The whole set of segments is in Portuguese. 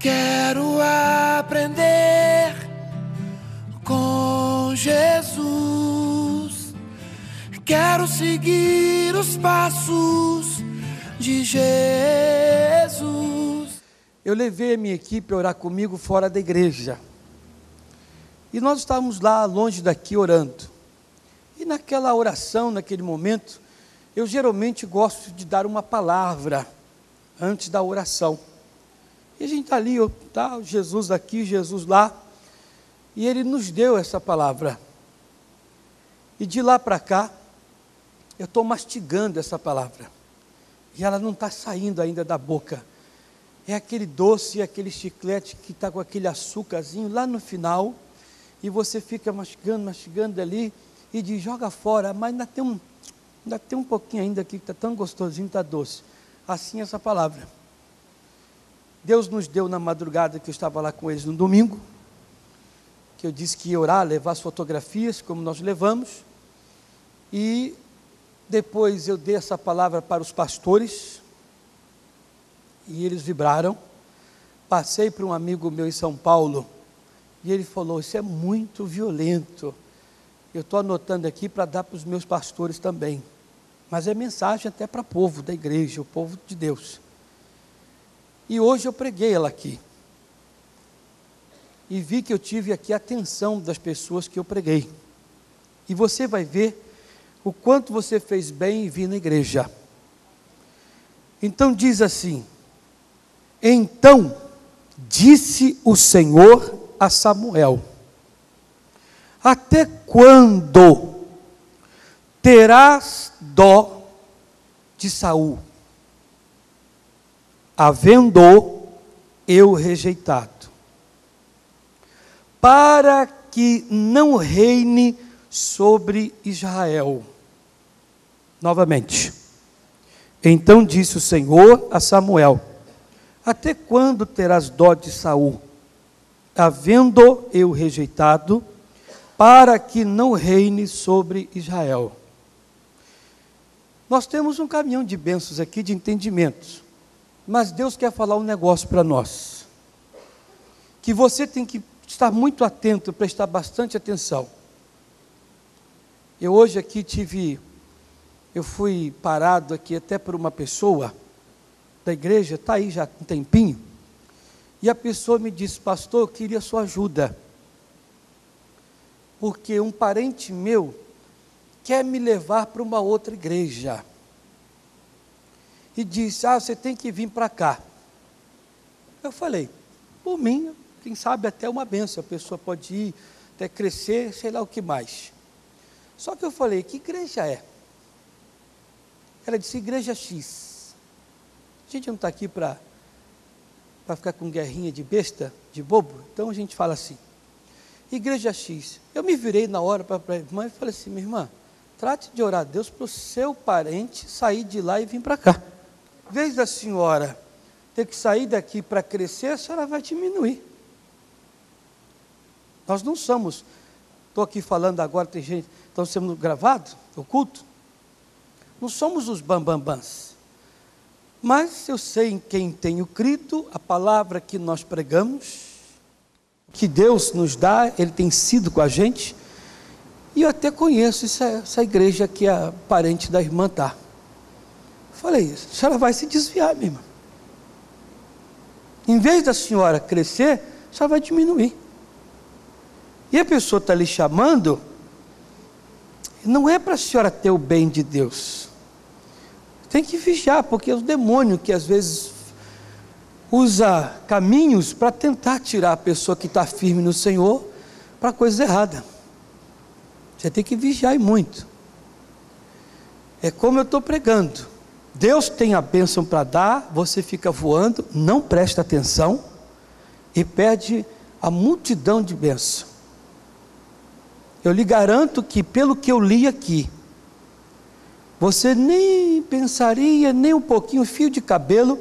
Quero aprender com Jesus. Quero seguir os passos de Jesus. Eu levei a minha equipe a orar comigo fora da igreja. E nós estávamos lá, longe daqui, orando. E naquela oração, naquele momento, eu geralmente gosto de dar uma palavra antes da oração. E a gente está ali, tá, Jesus aqui, Jesus lá, e Ele nos deu essa palavra. E de lá para cá, eu estou mastigando essa palavra, e ela não está saindo ainda da boca. É aquele doce, aquele chiclete que está com aquele açúcarzinho lá no final, e você fica mastigando ali, e diz, joga fora, mas ainda tem um pouquinho ainda aqui, que está tão gostosinho, está doce. Assim essa palavra. Deus nos deu na madrugada que eu estava lá com eles no domingo, que eu disse que ia orar, levar as fotografias, como nós levamos, e depois eu dei essa palavra para os pastores, e eles vibraram. Passei para um amigo meu em São Paulo, e ele falou, isso é muito violento, eu estou anotando aqui para dar para os meus pastores também, mas é mensagem até para o povo da igreja, o povo de Deus. E hoje eu preguei ela aqui. E vi que eu tive aqui a atenção das pessoas que eu preguei. E você vai ver o quanto você fez bem em vir na igreja. Então diz assim: então disse o Senhor a Samuel: até quando terás dó de Saul, havendo eu rejeitado, para que não reine sobre Israel? Novamente. Então disse o Senhor a Samuel: até quando terás dó de Saul, havendo eu rejeitado, para que não reine sobre Israel? Nós temos um caminhão de bênçãos aqui, de entendimentos. Mas Deus quer falar um negócio para nós, que você tem que estar muito atento, prestar bastante atenção. Eu hoje aqui eu fui parado aqui até por uma pessoa da igreja, está aí já um tempinho, e a pessoa me disse: pastor, eu queria sua ajuda, porque um parente meu quer me levar para uma outra igreja, e disse: você tem que vir para cá. Eu falei, por mim, quem sabe até uma bênção, a pessoa pode ir, até crescer, sei lá o que mais. Só que eu falei, que igreja é? Ela disse, igreja X. A gente não está aqui para ficar com guerrinha de besta, de bobo, então a gente fala assim, igreja X. Eu me virei na hora para a irmã e falei assim, minha irmã, trate de orar a Deus para o seu parente sair de lá e vir para cá. Em vez da senhora ter que sair daqui para crescer, a senhora vai diminuir. Nós não somos, estou aqui falando agora, tem gente, estão sendo gravados, o culto, não somos os bambambãs, mas eu sei em quem tenho crido, a palavra que nós pregamos, que Deus nos dá, Ele tem sido com a gente, e eu até conheço essa igreja que a parente da irmã está. Falei, a senhora vai se desviar, minha irmã. Em vez da senhora crescer, a senhora vai diminuir. E a pessoa está lhe chamando, não é para a senhora ter o bem de Deus. Tem que vigiar, porque é o demônio que às vezes usa caminhos para tentar tirar a pessoa que está firme no Senhor para coisa errada. Você tem que vigiar e muito. É como eu estou pregando. Deus tem a bênção para dar, você fica voando, não presta atenção e perde a multidão de bênçãos. Eu lhe garanto que pelo que eu li aqui, você nem pensaria, nem um pouquinho, fio de cabelo,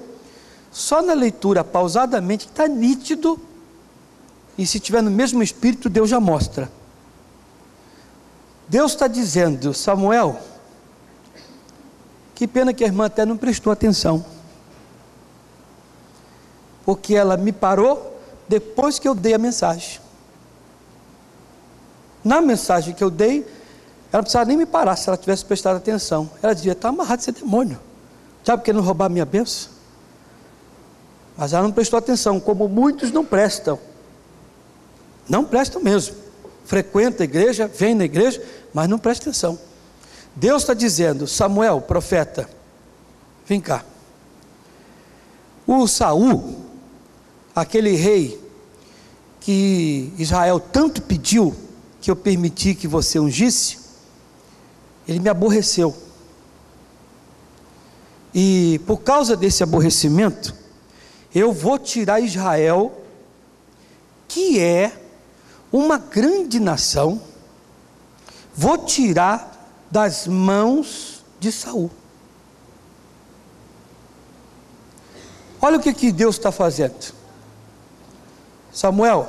só na leitura, pausadamente, está nítido, e se tiver no mesmo espírito, Deus já mostra. Deus está dizendo, Samuel, que pena que a irmã até não prestou atenção, porque ela me parou depois que eu dei a mensagem. Na mensagem que eu dei, ela não precisava nem me parar se ela tivesse prestado atenção. Ela devia estar amarrada de ser demônio. Sabe, querendo roubar a minha bênção? Mas ela não prestou atenção, como muitos não prestam. Não prestam mesmo. Frequenta a igreja, vem na igreja, mas não presta atenção. Deus está dizendo: Samuel, profeta, vem cá. O Saul, aquele rei que Israel tanto pediu que eu permiti que você ungisse, ele me aborreceu. E por causa desse aborrecimento, eu vou tirar Israel, que é uma grande nação, vou tirar das mãos de Saul. Olha o que Deus está fazendo. Samuel,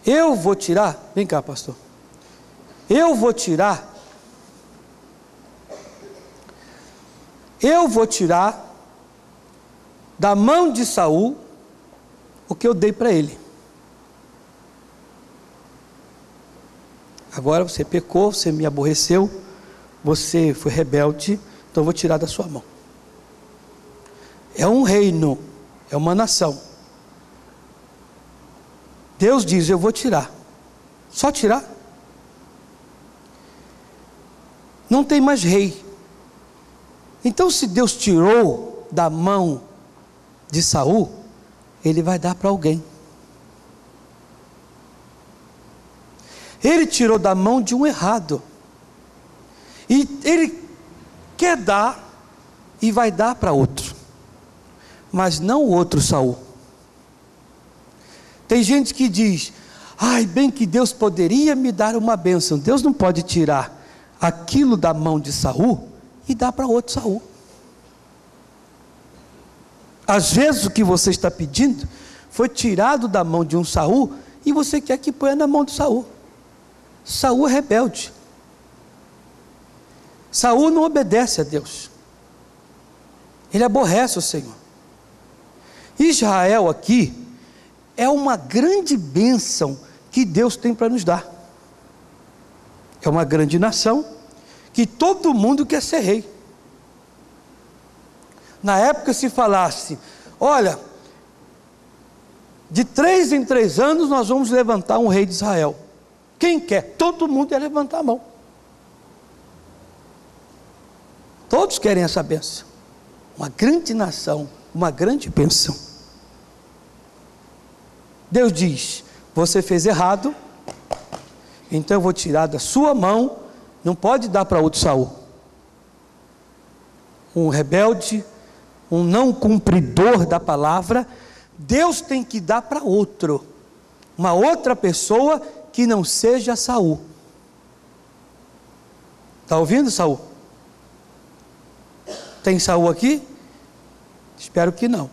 eu vou tirar, vem cá, pastor, eu vou tirar da mão de Saul o que eu dei para ele. Agora você pecou, você me aborreceu, você foi rebelde, então eu vou tirar da sua mão. É um reino, é uma nação. Deus diz: eu vou tirar. Só tirar. Não tem mais rei. Então, se Deus tirou da mão de Saul, Ele vai dar para alguém. Ele tirou da mão de um errado, e Ele quer dar, e vai dar para outro, mas não o outro Saul. Tem gente que diz: ai, bem que Deus poderia me dar uma bênção. Deus não pode tirar aquilo da mão de Saul e dar para outro Saul. Às vezes o que você está pedindo foi tirado da mão de um Saul, e você quer que ponha na mão de Saul. Saul é rebelde. Saul não obedece a Deus. Ele aborrece o Senhor. Israel aqui é uma grande bênção que Deus tem para nos dar. É uma grande nação que todo mundo quer ser rei. Na época, se falasse: olha, de 3 em 3 anos nós vamos levantar um rei de Israel. Quem quer? Todo mundo ia levantar a mão. Todos querem essa bênção. Uma grande nação, uma grande bênção. Deus diz: você fez errado, então eu vou tirar da sua mão. Não pode dar para outro Saul. Um rebelde, um não cumpridor da palavra, Deus tem que dar para outro, uma outra pessoa que não seja Saul. Está ouvindo, Saul? Tem Saul aqui? Espero que não.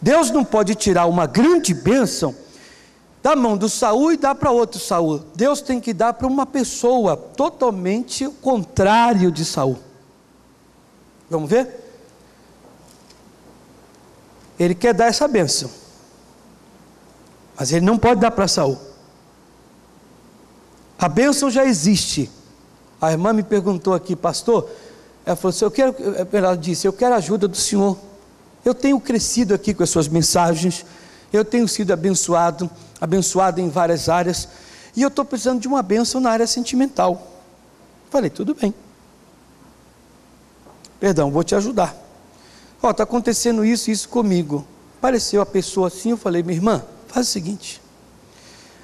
Deus não pode tirar uma grande bênção da mão do Saul e dar para outro Saul. Deus tem que dar para uma pessoa totalmente o contrário de Saul. Vamos ver? Ele quer dar essa bênção, mas ele não pode dar para Saul. A bênção já existe. A irmã me perguntou aqui: pastor, ela falou assim, ela disse: eu quero a ajuda do senhor. Eu tenho crescido aqui com as suas mensagens, eu tenho sido abençoado em várias áreas, e eu estou precisando de uma bênção na área sentimental. Falei: tudo bem, perdão, vou te ajudar. Está acontecendo isso comigo. Apareceu a pessoa assim, eu falei: minha irmã, faz o seguinte,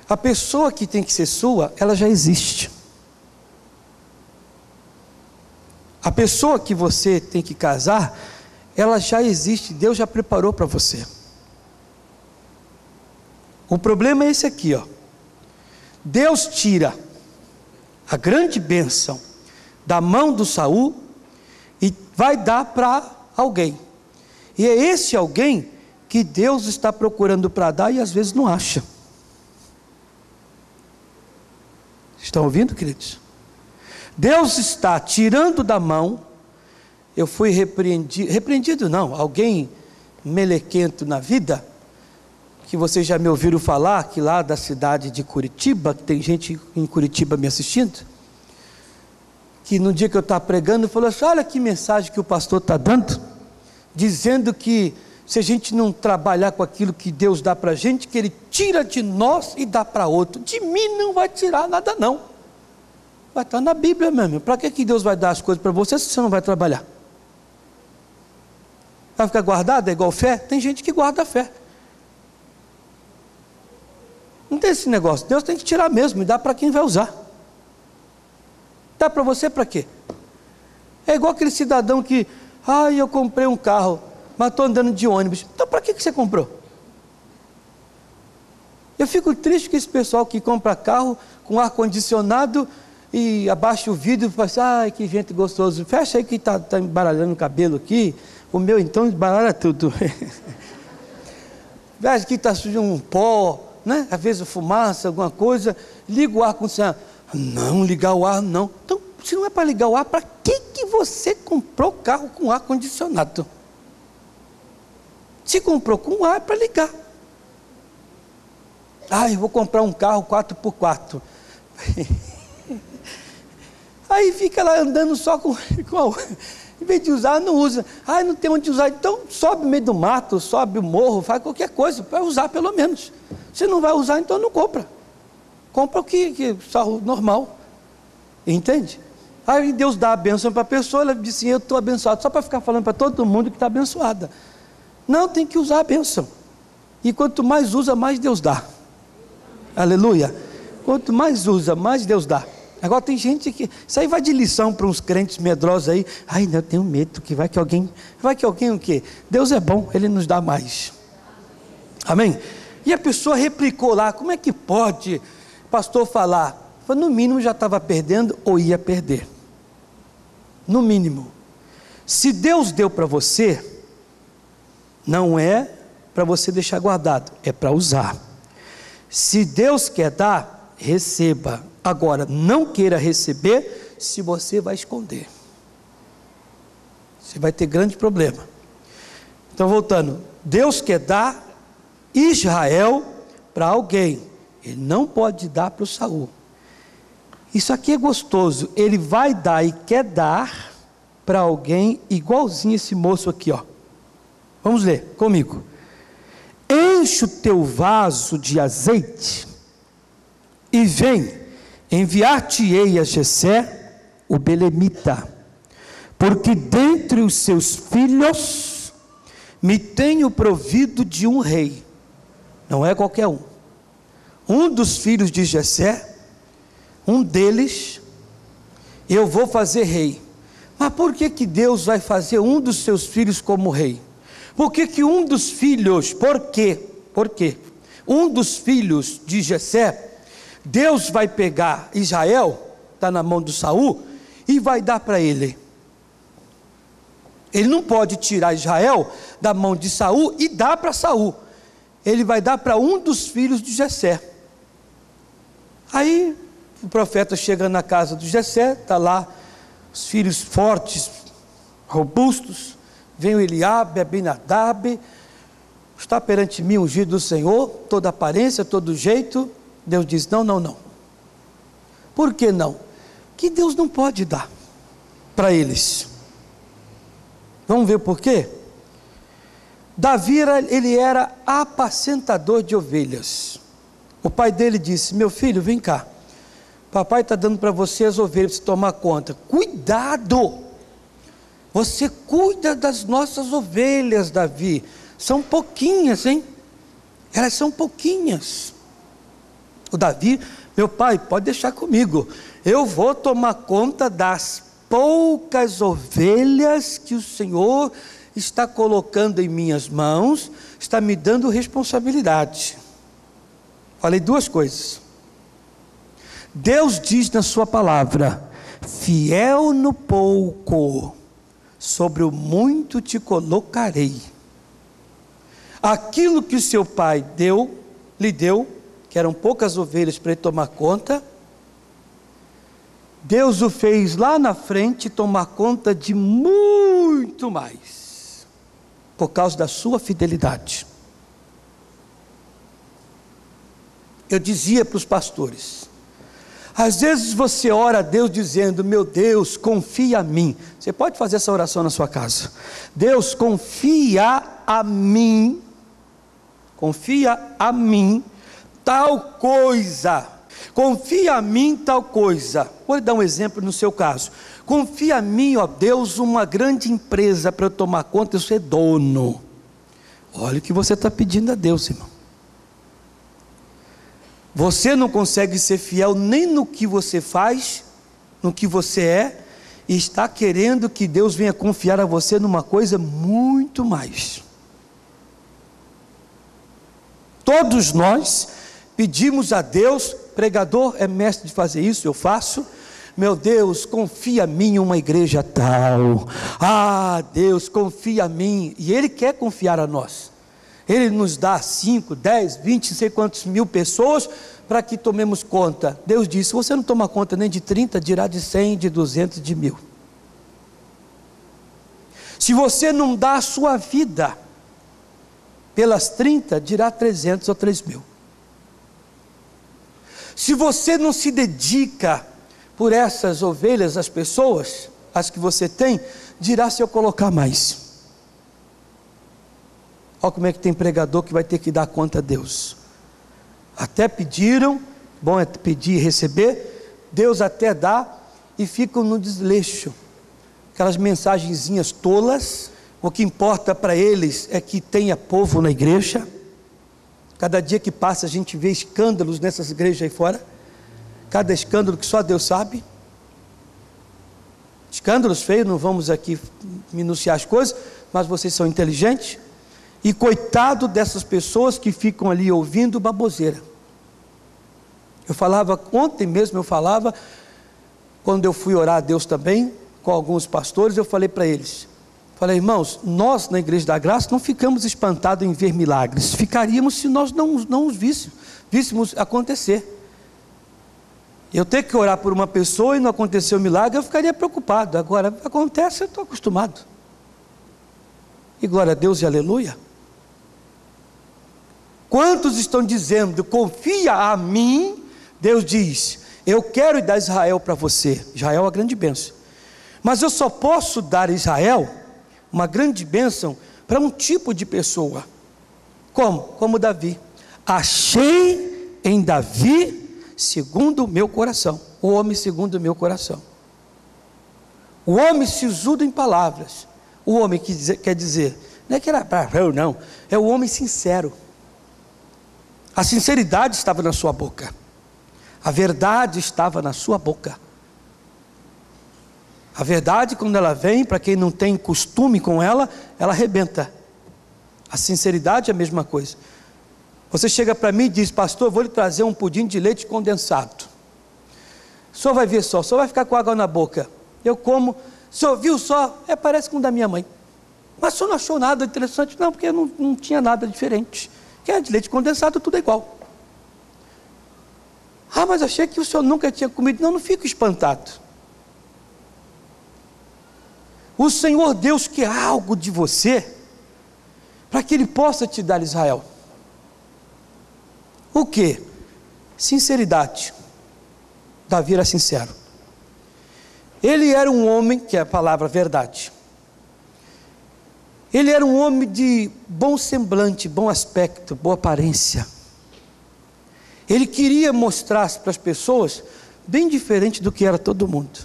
a pessoa que tem que ser sua, ela já existe. A pessoa que você tem que casar, ela já existe, Deus já preparou para você. O problema é esse aqui, Deus tira a grande bênção da mão do Saul e vai dar para alguém. E é esse alguém que Deus está procurando para dar e às vezes não acha. Estão ouvindo, queridos? Deus está tirando da mão. Eu fui repreendido não, alguém melequento na vida, que vocês já me ouviram falar, que lá da cidade de Curitiba, que tem gente em Curitiba me assistindo, que no dia que eu estava pregando, falou assim: olha que mensagem que o pastor está dando, dizendo que se a gente não trabalhar com aquilo que Deus dá para a gente, que Ele tira de nós e dá para outro. De mim não vai tirar nada não, vai estar na Bíblia mesmo. Para que Deus vai dar as coisas para você se você não vai trabalhar? Vai ficar guardado? É igual fé? Tem gente que guarda a fé. Não tem esse negócio. Deus tem que tirar mesmo e dá para quem vai usar. Dá para você para quê? É igual aquele cidadão que: eu comprei um carro, mas estou andando de ônibus. Então para que você comprou? Eu fico triste com esse pessoal que compra carro com ar-condicionado e abaixa o vidro e fala assim: ai, que gente gostoso, fecha aí que está embaralhando o cabelo aqui. O meu então embaralha tudo. Veja que está sujo um pó, né? Às vezes fumaça, alguma coisa. Liga o ar-condicionado. Não, ligar o ar não. Então, se não é para ligar o ar, para que você comprou carro com ar-condicionado? Se comprou com ar, é para ligar. Eu vou comprar um carro 4x4. Aí fica lá andando só com em vez de usar, não usa. Não tem onde usar. Então sobe no meio do mato, sobe o morro, faz qualquer coisa para usar pelo menos. Se não vai usar, então não compra. Compra o que carro normal. Entende? Aí Deus dá a bênção para a pessoa, ela diz assim: eu estou abençoado, só para ficar falando para todo mundo que está abençoada. Não, tem que usar a bênção. E quanto mais usa, mais Deus dá. Aleluia. Quanto mais usa, mais Deus dá. Agora tem gente que, isso aí vai de lição para uns crentes medrosos aí. Eu tenho medo, que vai que alguém o quê? Deus é bom, Ele nos dá mais. Amém? E a pessoa replicou lá: como é que pode pastor falar? No mínimo já estava perdendo ou ia perder. No mínimo. Se Deus deu para você, não é para você deixar guardado, é para usar. Se Deus quer dar, receba. Agora, não queira receber se você vai esconder. Você vai ter grande problema. Então, voltando, Deus quer dar Israel para alguém. Ele não pode dar para o Saul. Isso aqui é gostoso. Ele vai dar e quer dar para alguém igualzinho esse moço aqui, ó. Vamos ler comigo. Enche o teu vaso de azeite e vem, enviar-te-ei a Jessé, o belemita, porque dentre os seus filhos me tenho provido de um rei. Não é qualquer um. Um dos filhos de Jessé, um deles, eu vou fazer rei. Mas por que Deus vai fazer um dos seus filhos como rei? Por que um dos filhos, por quê? Um dos filhos de Jessé, Deus vai pegar Israel, está na mão do Saul, e vai dar para ele. Ele não pode tirar Israel da mão de Saul e dar para Saul. Ele vai dar para um dos filhos de Jessé. Aí o profeta chega na casa de Jessé, está lá os filhos fortes, robustos. Vem o Eliabe, Abinadab, está perante mim ungido do Senhor, toda aparência, todo jeito. Deus diz: não. Por que não? Que Deus não pode dar para eles. Vamos ver por quê? Davi ele era apacentador de ovelhas. O pai dele disse: meu filho, vem cá, papai está dando para você as ovelhas para você tomar conta. Cuidado! Você cuida das nossas ovelhas, Davi. São pouquinhas, hein? Elas são pouquinhas. O Davi: meu pai, pode deixar comigo. Eu vou tomar conta das poucas ovelhas que o Senhor está colocando em minhas mãos, está me dando responsabilidade. Falei duas coisas. Deus diz na sua palavra: fiel no pouco, sobre o muito te colocarei. Aquilo que o seu pai lhe deu, que eram poucas ovelhas para ele tomar conta, Deus o fez lá na frente tomar conta de muito mais. por causa da sua fidelidade. Eu dizia para os pastores, às vezes você ora a Deus dizendo, meu Deus, confia a mim. Você pode fazer essa oração na sua casa. Deus, confia a mim tal coisa. Confia a mim tal coisa. Vou lhe dar um exemplo no seu caso. Confia a mim, ó Deus, uma grande empresa para eu tomar conta, eu ser dono. Olha o que você está pedindo a Deus, irmão. Você não consegue ser fiel nem no que você faz, no que você é, e está querendo que Deus venha confiar a você numa coisa muito mais. Todos nós pedimos a Deus, pregador é mestre de fazer isso, eu faço. Meu Deus, confia a mim uma igreja tal. Ah, Deus, confia a mim. E Ele quer confiar a nós. Ele nos dá 5, 10, 20, não sei quantos mil pessoas para que tomemos conta. Deus disse, você não toma conta nem de 30, dirá de 100, de 200, de 1000. Se você não dá a sua vida pelas 30, dirá 300 ou 3.000. Se você não se dedica por essas ovelhas, as pessoas, as que você tem, dirá se eu colocar mais. Olha como é que tem pregador que vai ter que dar conta a Deus. Até pediram, bom é pedir e receber, Deus até dá e ficam no desleixo. Aquelas mensagenzinhas tolas, o que importa para eles é que tenha povo na igreja. Cada dia que passa a gente vê escândalos nessas igrejas aí fora. Cada escândalo que só Deus sabe. Escândalos feios, não vamos aqui minuciar as coisas, mas vocês são inteligentes. E coitado dessas pessoas que ficam ali ouvindo baboseira. Eu falava, ontem mesmo eu falava, quando eu fui orar a Deus também, com alguns pastores, eu falei para eles, falei, irmãos, nós na Igreja da Graça não ficamos espantados em ver milagres, ficaríamos se nós não os víssemos acontecer. Eu ter que orar por uma pessoa e não acontecer o milagre, eu ficaria preocupado. Agora, acontece, eu estou acostumado. E glória a Deus e aleluia. Quantos estão dizendo, confia a mim? Deus diz, eu quero dar Israel para você. Israel é uma grande bênção. Mas eu só posso dar a Israel uma grande bênção para um tipo de pessoa. Como? Como Davi. Achei em Davi segundo o meu coração. O homem segundo o meu coração. O homem sisudo em palavras. O homem que quer dizer, não é que era para eu não, é o homem sincero. A sinceridade estava na sua boca. A verdade estava na sua boca. A verdade, quando ela vem, para quem não tem costume com ela, ela arrebenta. A sinceridade é a mesma coisa. Você chega para mim e diz, pastor, eu vou lhe trazer um pudim de leite condensado. O senhor vai ver só, o senhor vai ficar com água na boca. Eu como, o senhor viu só? Parece com o da minha mãe. Mas o senhor não achou nada interessante? Não, porque não tinha nada diferente. Que é de leite condensado, tudo é igual. Ah, mas achei que o senhor nunca tinha comido. Não fico espantado. O Senhor Deus quer algo de você, para que Ele possa te dar Israel. O que? Sinceridade. Davi era sincero. Ele era um homem, que é a palavra verdade. Ele era um homem de bom semblante, bom aspecto, boa aparência. Ele queria mostrar para as pessoas, bem diferente do que era todo mundo.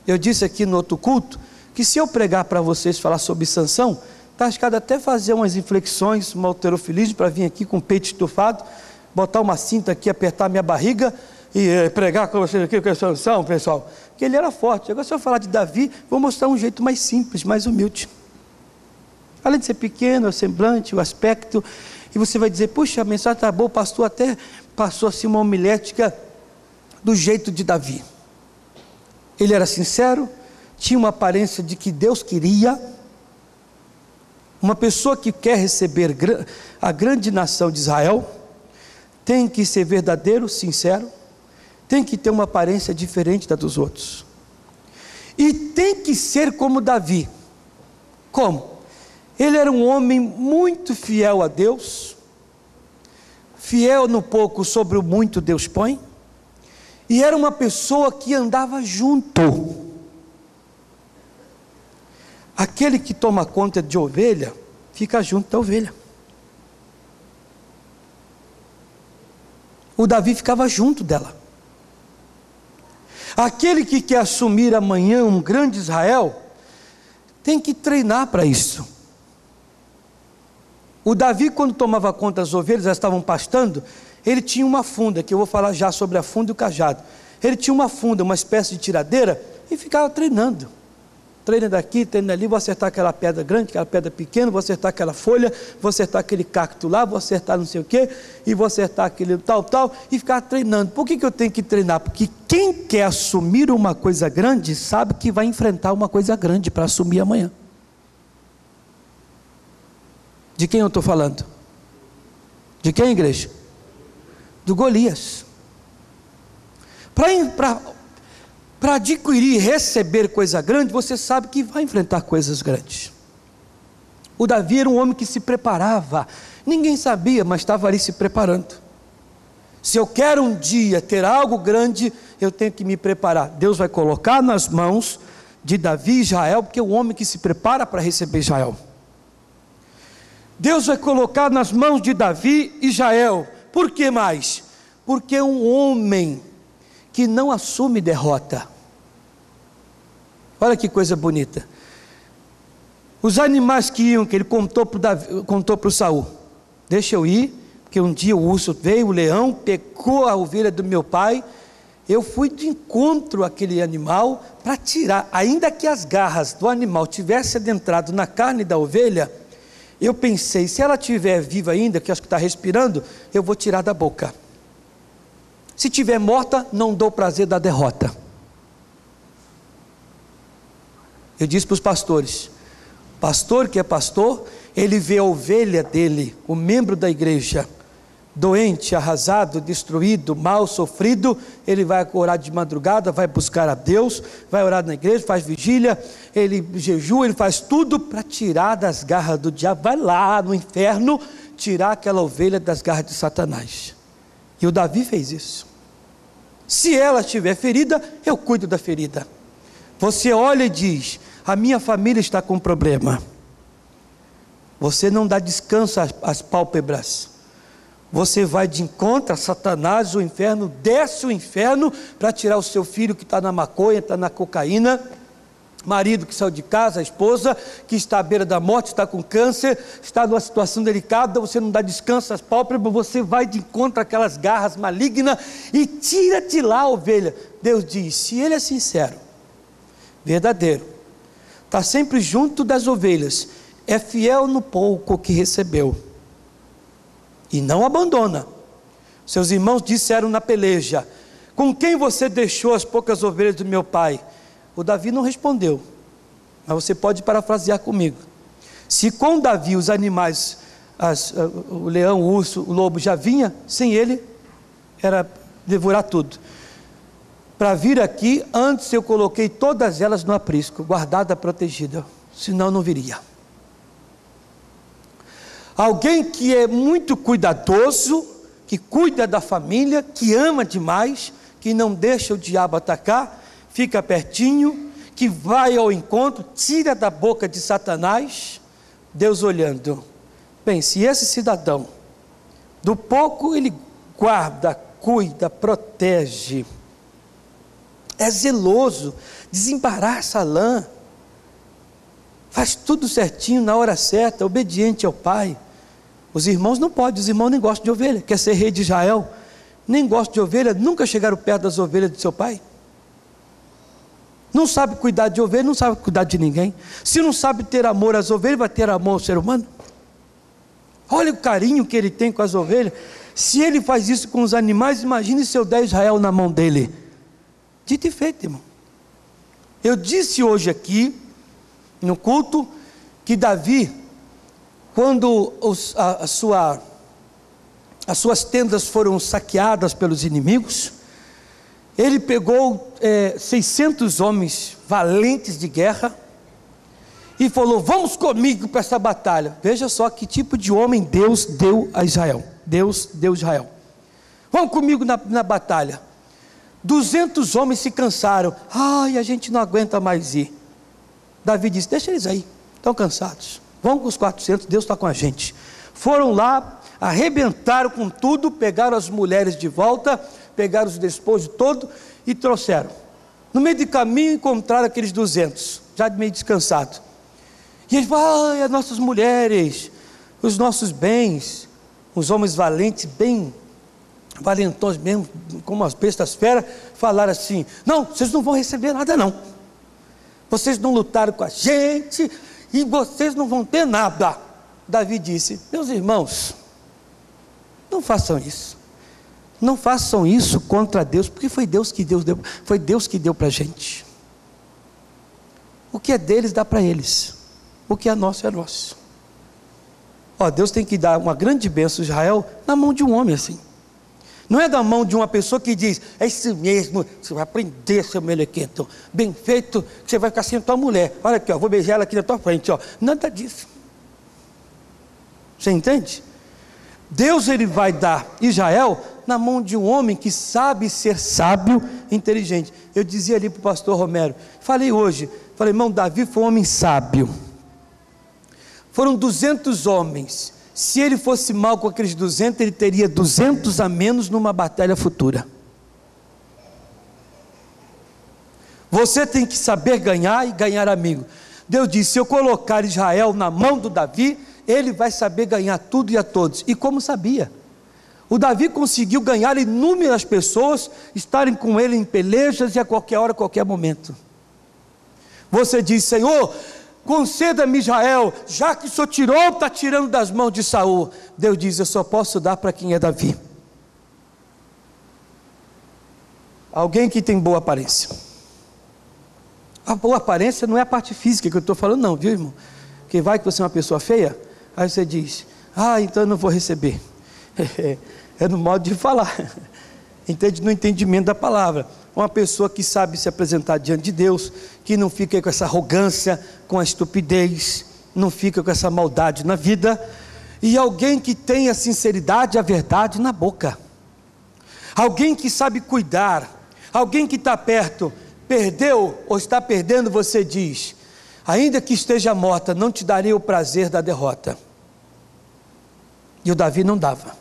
Eu disse aqui no outro culto, que se eu pregar para vocês, falar sobre Sansão, está arriscado até fazer umas inflexões, uma halterofilismo, para vir aqui com o peito estufado, botar uma cinta aqui, apertar minha barriga, e pregar com vocês aqui, que é Sansão, pessoal, que ele era forte. Agora se eu falar de Davi, vou mostrar um jeito mais simples, mais humilde. Além de ser pequeno, o semblante, o aspecto, e você vai dizer, puxa, a mensagem está boa, o pastor até passou assim uma homilética do jeito de Davi. Ele era sincero, tinha uma aparência de que Deus queria. Uma pessoa que quer receber a grande nação de Israel, tem que ser verdadeiro, sincero, tem que ter uma aparência diferente da dos outros, e tem que ser como Davi. Como? Ele era um homem muito fiel a Deus, fiel no pouco, sobre o muito Deus põe, e era uma pessoa que andava junto. Aquele que toma conta de ovelha, fica junto da ovelha. O Davi ficava junto dela. Aquele que quer assumir amanhã um grande Israel, tem que treinar para isso. O Davi, quando tomava conta das ovelhas, elas estavam pastando, ele tinha uma funda, que eu vou falar já sobre a funda e o cajado. Ele tinha uma funda, uma espécie de tiradeira, e ficava treinando. Treina daqui, treina ali, vou acertar aquela pedra grande, aquela pedra pequena, vou acertar aquela folha, vou acertar aquele cacto lá, vou acertar não sei o quê, e vou acertar aquele tal, e ficar treinando. Por que eu tenho que treinar? Porque quem quer assumir uma coisa grande, sabe que vai enfrentar uma coisa grande para assumir amanhã. De quem eu estou falando? De quem, igreja? Do Golias. Para adquirir e receber coisa grande, você sabe que vai enfrentar coisas grandes. O Davi era um homem que se preparava. Ninguém sabia, mas estava ali se preparando. Se eu quero um dia ter algo grande, eu tenho que me preparar. Deus vai colocar nas mãos de Davi e Israel, porque é o homem que se prepara para receber Israel. Deus vai colocar nas mãos de Davi e Israel. Por que mais? Porque é um homem que não assume derrota. Olha que coisa bonita. Os animais que iam, que ele contou para o Saul: deixa eu ir, porque um dia o urso veio, o leão pegou a ovelha do meu pai. Eu fui de encontro àquele animal para tirar, ainda que as garras do animal tivessem adentrado na carne da ovelha. Eu pensei, se ela estiver viva ainda, que acho que está respirando, eu vou tirar da boca. Se estiver morta, não dou prazer da derrota. Eu disse para os pastores: pastor que é pastor, ele vê a ovelha dele, o membro da igreja, doente, arrasado, destruído, mal, sofrido, ele vai orar de madrugada, vai buscar a Deus, vai orar na igreja, faz vigília, ele jejua, ele faz tudo para tirar das garras do diabo, vai lá no inferno, tirar aquela ovelha das garras de Satanás. E o Davi fez isso. Se ela estiver ferida, eu cuido da ferida. Você olha e diz: a minha família está com problema. Você não dá descanso às pálpebras. Você vai de encontro a Satanás, o inferno, desce o inferno para tirar o seu filho que está na maconha, está na cocaína, marido que saiu de casa, a esposa que está à beira da morte, está com câncer, está numa situação delicada, você não dá descanso às pálpebras, você vai de encontro àquelas garras malignas e tira de lá a ovelha. Deus diz: se ele é sincero, verdadeiro, está sempre junto das ovelhas, é fiel no pouco que recebeu, e não abandona. Seus irmãos disseram na peleja: com quem você deixou as poucas ovelhas do meu pai? O Davi não respondeu, mas você pode parafrasear comigo. Se com Davi os animais, o leão, o urso, o lobo já vinha, sem ele era devorar tudo. Para vir aqui, antes eu coloquei todas elas no aprisco, guardada, protegida, senão não viria. Alguém que é muito cuidadoso, que cuida da família, que ama demais, que não deixa o diabo atacar, fica pertinho, que vai ao encontro, tira da boca de Satanás. Deus olhando: bem, se esse cidadão, do pouco ele guarda, cuida, protege, é zeloso, desembaraça a lã, faz tudo certinho na hora certa, obediente ao pai. Os irmãos não podem, os irmãos nem gostam de ovelha, quer ser rei de Israel, nem gostam de ovelha, nunca chegaram perto das ovelhas de seu pai. Não sabe cuidar de ovelha, não sabe cuidar de ninguém. Se não sabe ter amor às ovelhas, vai ter amor ao ser humano? Olha o carinho que ele tem com as ovelhas. Se ele faz isso com os animais, imagine se eu der Israel na mão dele. Dito e feito, irmão. Eu disse hoje aqui, no culto, que Davi, quando as suas tendas foram saqueadas pelos inimigos, ele pegou 600 homens valentes de guerra, e falou: vamos comigo para essa batalha. Veja só que tipo de homem Deus deu a Israel. Deus deu a Israel. Vamos comigo na batalha. 200 homens se cansaram. Ai, a gente não aguenta mais ir. Davi disse: deixa eles aí, estão cansados. Vamos com os 400, Deus está com a gente. Foram lá, arrebentaram com tudo, pegaram as mulheres de volta, pegaram os despojos todos e trouxeram. No meio do caminho encontraram aqueles 200, já meio descansados. E eles falaram: ai, as nossas mulheres, os nossos bens. Os homens valentes, bem valentões mesmo, como as bestas feras, falaram assim: não, vocês não vão receber nada não. Vocês não lutaram com a gente e vocês não vão ter nada. Davi disse: meus irmãos, não façam isso. Não façam isso contra Deus, porque foi Deus que deu para a gente. O que é deles dá para eles, o que é nosso é nosso. Deus tem que dar uma grande bênção a Israel na mão de um homem assim. Não é da mão de uma pessoa que diz: é isso mesmo, você vai aprender, seu melequento, bem feito, que você vai ficar sem a tua mulher. Olha aqui, vou beijar ela aqui na tua frente, nada disso. Você entende? Deus, ele vai dar Israel na mão de um homem que sabe ser sábio e inteligente. Eu dizia ali para o pastor Romero, falei hoje, irmão, Davi foi um homem sábio. Foram 200 homens. Se ele fosse mal com aqueles 200, ele teria 200 a menos numa batalha futura. Você tem que saber ganhar e ganhar amigo. Deus disse: se eu colocar Israel na mão do Davi, ele vai saber ganhar tudo e a todos. E como sabia? O Davi conseguiu ganhar inúmeras pessoas, estarem com ele em pelejas e a qualquer hora, a qualquer momento. Você diz: Senhor, conceda-me Israel, já que o Senhor tirou, está tirando das mãos de Saul. Deus diz: eu só posso dar para quem é Davi. Alguém que tem boa aparência. A boa aparência não é a parte física que eu estou falando não, viu, irmão? Que vai que você é uma pessoa feia, aí você diz: então eu não vou receber. É no modo de falar, entende? No entendimento da palavra. Uma pessoa que sabe se apresentar diante de Deus, que não fica com essa arrogância, com a estupidez, não fica com essa maldade na vida, e alguém que tem a sinceridade e a verdade na boca, alguém que sabe cuidar, alguém que está perto, perdeu ou está perdendo, você diz: ainda que esteja morta, não te darei o prazer da derrota. E o Davi não dava.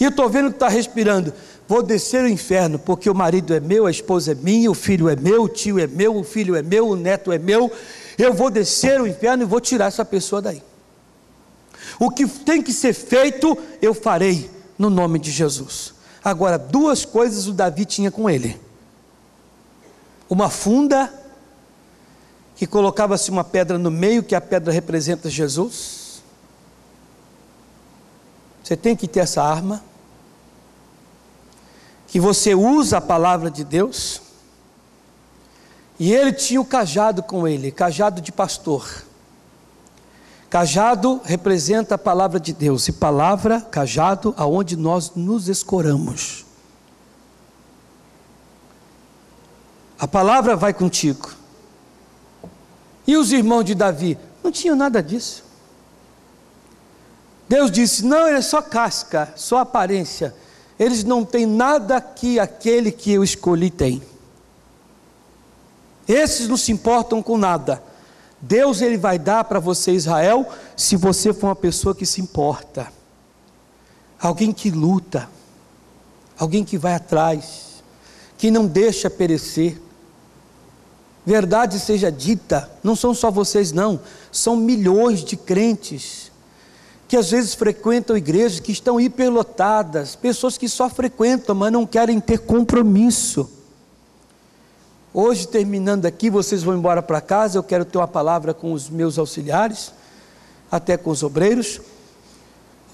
E eu estou vendo que está respirando: vou descer o inferno, porque o marido é meu, a esposa é minha, o filho é meu, o tio é meu, o filho é meu, o neto é meu. Eu vou descer o inferno e vou tirar essa pessoa daí. O que tem que ser feito, eu farei, no nome de Jesus. Agora, duas coisas o Davi tinha com ele: uma funda, que colocava-se uma pedra no meio, que a pedra representa Jesus. Você tem que ter essa arma, que você usa a palavra de Deus. E ele tinha o cajado com ele, cajado de pastor. Cajado representa a palavra de Deus, e palavra, cajado, aonde nós nos escoramos. A palavra vai contigo. E os irmãos de Davi não tinham nada disso. Deus disse: não, ele é só casca, só aparência. Eles não têm nada que aquele que eu escolhi tem. Esses não se importam com nada. Deus, ele vai dar para você, Israel, se você for uma pessoa que se importa, alguém que luta, alguém que vai atrás, que não deixa perecer. Verdade seja dita, não são só vocês não, são milhões de crentes que às vezes frequentam igrejas que estão hiperlotadas, pessoas que só frequentam, mas não querem ter compromisso. Hoje, terminando aqui, vocês vão embora para casa, eu quero ter uma palavra com os meus auxiliares, até com os obreiros,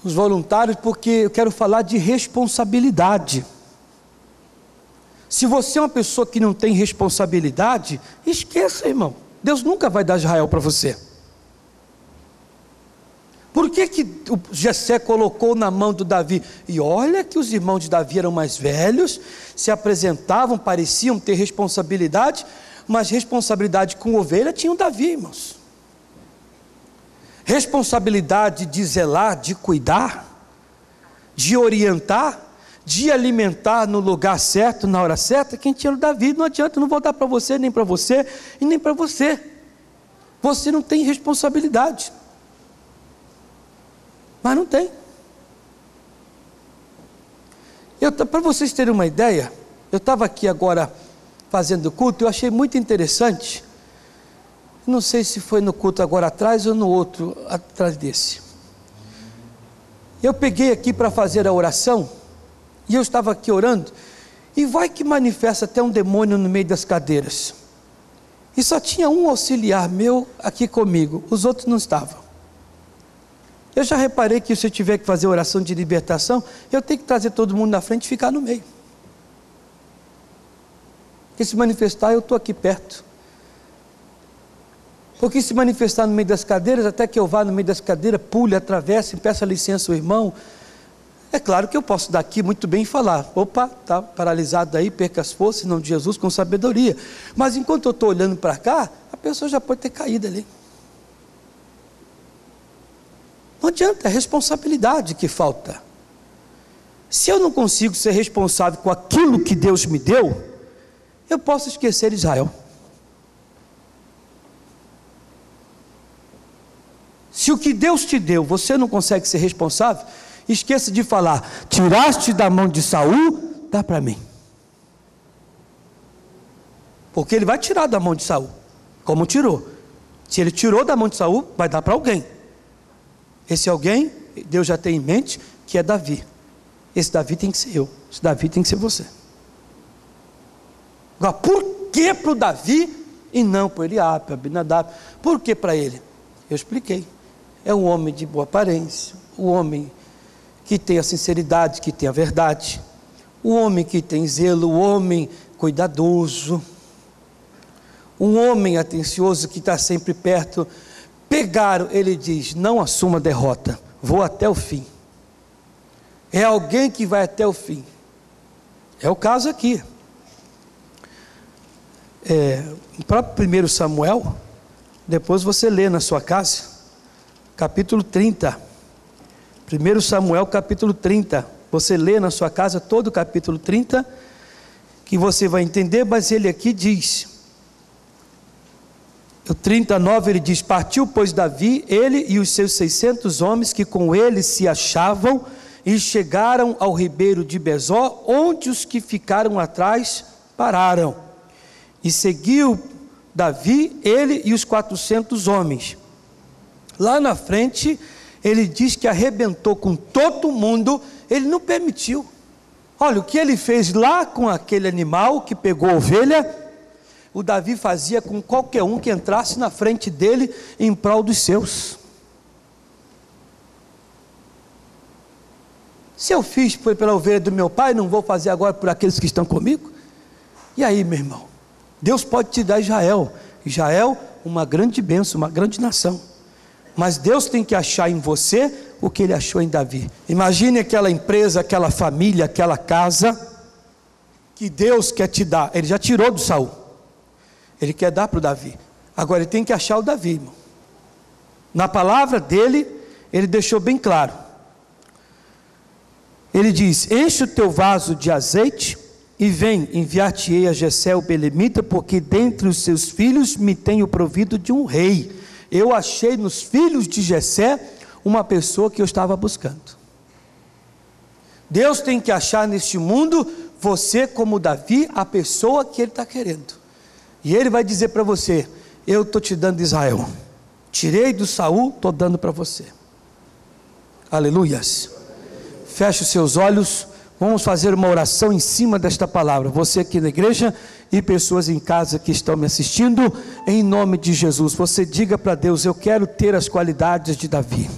os voluntários, porque eu quero falar de responsabilidade. Se você é uma pessoa que não tem responsabilidade, esqueça, irmão, Deus nunca vai dar Israel para você. Por que o Jessé colocou na mão do Davi? E olha que os irmãos de Davi eram mais velhos, se apresentavam, pareciam ter responsabilidade, mas responsabilidade com ovelha tinha o Davi, irmãos. Responsabilidade de zelar, de cuidar, de orientar, de alimentar no lugar certo, na hora certa, quem tinha o Davi. Não adianta, não vou dar para você, nem para você, e nem para você. Você não tem responsabilidade. Mas não tem. Para vocês terem uma ideia, eu estava aqui agora fazendo culto, eu achei muito interessante, não sei se foi no culto agora atrás ou no outro atrás desse. Eu peguei aqui para fazer a oração, e eu estava aqui orando, e vai que manifesta até um demônio no meio das cadeiras, e só tinha um auxiliar meu aqui comigo, os outros não estavam. Eu já reparei que se eu tiver que fazer oração de libertação, eu tenho que trazer todo mundo na frente e ficar no meio. Porque se manifestar, eu estou aqui perto. Porque se manifestar no meio das cadeiras, até que eu vá no meio das cadeiras, pule, atravesse, peça licença ao irmão. É claro que eu posso daqui muito bem falar, opa, está paralisado aí, perca as forças, em nome de Jesus, com sabedoria. Mas enquanto eu estou olhando para cá, a pessoa já pode ter caído ali. Não adianta, é responsabilidade que falta. Se eu não consigo ser responsável com aquilo que Deus me deu, eu posso esquecer Israel. Se o que Deus te deu, você não consegue ser responsável, esqueça de falar, tiraste da mão de Saul, dá para mim. Porque ele vai tirar da mão de Saul, como tirou. Se ele tirou da mão de Saul, vai dar para alguém. Esse alguém, Deus já tem em mente, que é Davi. Esse Davi tem que ser eu, esse Davi tem que ser você. Agora, por que para o Davi e não para Eliabe, para Abinadab? Por que para ele? Eu expliquei. É um homem de boa aparência, um homem que tem a sinceridade, que tem a verdade, um homem que tem zelo, um homem cuidadoso, um homem atencioso que está sempre perto. Pegaram, ele diz, não assuma derrota, vou até o fim. É alguém que vai até o fim. É o caso aqui. No próprio 1 Samuel, depois você lê na sua casa, capítulo 30. 1 Samuel capítulo 30. Você lê na sua casa todo o capítulo 30, que você vai entender, mas ele aqui diz... O 39 ele diz, partiu pois Davi, ele e os seus 600 homens que com ele se achavam, e chegaram ao ribeiro de Besor, onde os que ficaram atrás pararam. E seguiu Davi, ele e os 400 homens. Lá na frente, ele diz que arrebentou com todo mundo, ele não permitiu. Olha, o que ele fez lá com aquele animal que pegou a ovelha, o Davi fazia com qualquer um que entrasse na frente dele em prol dos seus. Se eu fiz pela ovelha do meu pai, não vou fazer agora por aqueles que estão comigo? E aí, meu irmão, Deus pode te dar Israel. Israel, uma grande bênção, uma grande nação. Mas Deus tem que achar em você o que ele achou em Davi. Imagine aquela empresa, aquela família, aquela casa que Deus quer te dar. Ele já tirou do Saul. Ele quer dar para o Davi. Agora ele tem que achar o Davi, irmão. Na palavra dele, ele deixou bem claro. Ele diz, enche o teu vaso de azeite e vem, enviar-te-ei a Jessé o belemita, porque dentre os seus filhos me tenho provido de um rei. Eu achei nos filhos de Jessé uma pessoa que eu estava buscando. Deus tem que achar neste mundo, você como Davi, a pessoa que ele está querendo. E ele vai dizer para você, eu estou te dando Israel. Tirei do Saul, estou dando para você. Aleluias. Feche os seus olhos, vamos fazer uma oração em cima desta palavra. Você aqui na igreja e pessoas em casa que estão me assistindo, em nome de Jesus. Você diga para Deus, eu quero ter as qualidades de Davi.